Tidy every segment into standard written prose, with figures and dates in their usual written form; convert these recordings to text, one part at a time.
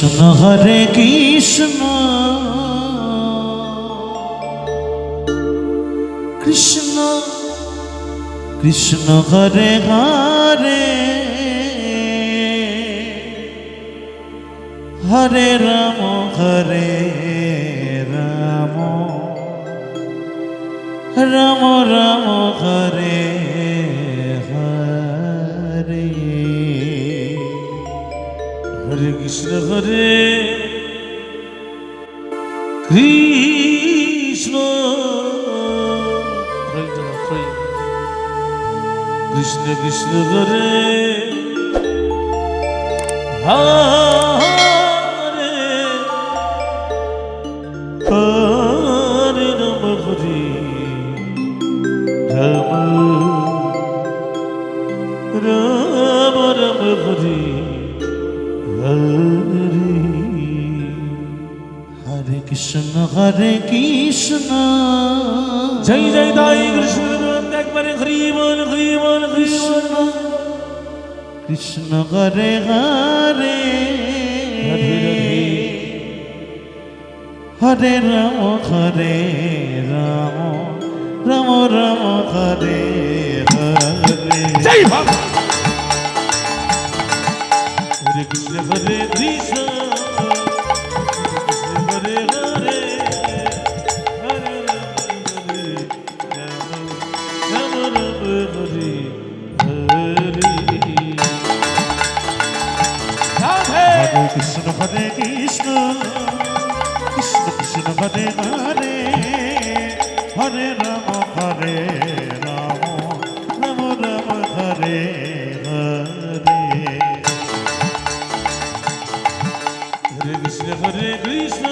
কৃষ্ণ হরে কৃষ্ণ কৃষ্ণ কৃষ্ণ হরে হরে হরে রাম রাম রাম হরে হরে হরে কৃষ্ণ কৃষ্ণ কৃষ্ণ কৃষ্ণ হরে হরে হরে রাম হরে রাম রাম রাম হরে হরে কৃষ্ণ জয় জয় দাই কৃষ্ণ একবারে হরি বল কৃষ্ণ কৃষ্ণ হরে হরে হরে রাম রাম রাম রাম হরে হরে জয় বাবা হরে কৃষ্ণ হরে কৃষ্ণ হরে হরে হরে রাম হরে হরে হরে কৃষ্ণ কৃষ্ণ কৃষ্ণ হরে হরে হরে রাম রাম রাম হরে হরে হরে কৃষ্ণ কৃষ্ণ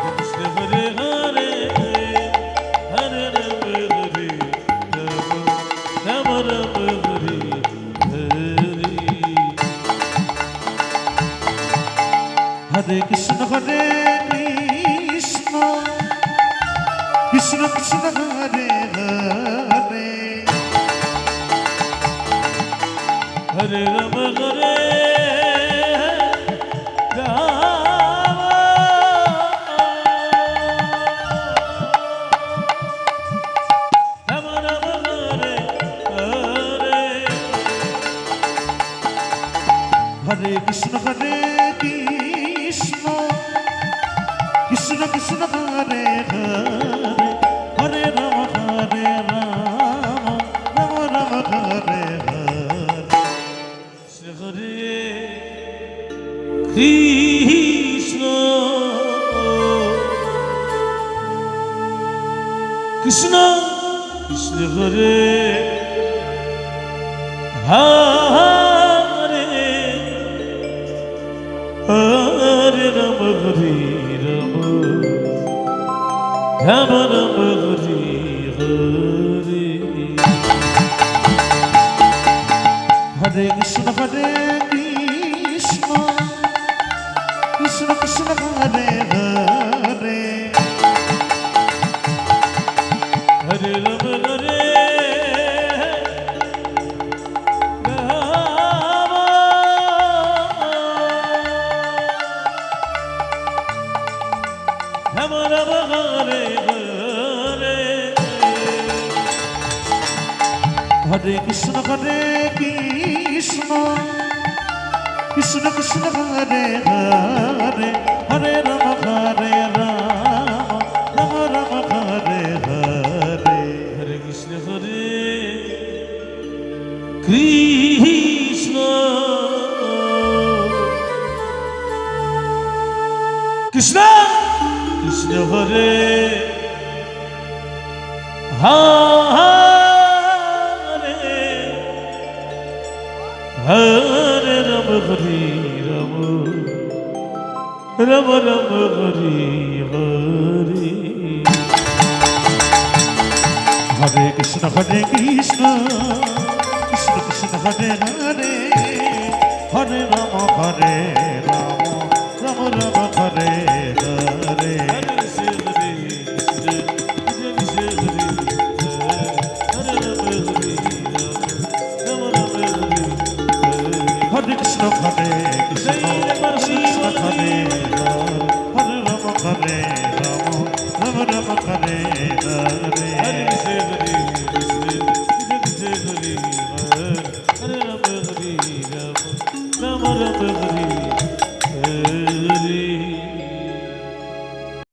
কৃষ্ণ হরে হরে হরে রাম রাম রাম হরে হরে হরে কৃষ্ণ কৃষ্ণ কৃষ্ণ কৃষ্ণ হরে হরে হরে রাম হরে হরে কৃষ্ণ কৃষ্ণ কৃষ্ণ কৃষ্ণ হরে হরে হরে রাম রাম রাম হরে হরে হরে কৃষ্ণ কৃষ্ণ কৃষ্ণ হরে হরে হরে রাম রাম রাম হরে হরে হরে কৃষ্ণ কৃষ্ণ কৃষ্ণ কৃষ্ণ হরে হরে হরে রাম হরে কৃষ্ণ কৃষ্ণ কৃষ্ণ কৃষ্ণ হরে হরে হরে রাম রাম রাম হরে হরে হরে কৃষ্ণ কৃষ্ণ কৃষ্ণ কৃষ্ণ হরে হরে রাম হরে রাম রাম রাম হরে হরে হরে কৃষ্ণ কৃষ্ণ কৃষ্ণ কৃষ্ণ হরে হরে হরে রাম রাম রাম হরে হরে হরে কৃষ্ণ हरे हरे हरे से हरे से हरे हरे राम हरे राम राम राम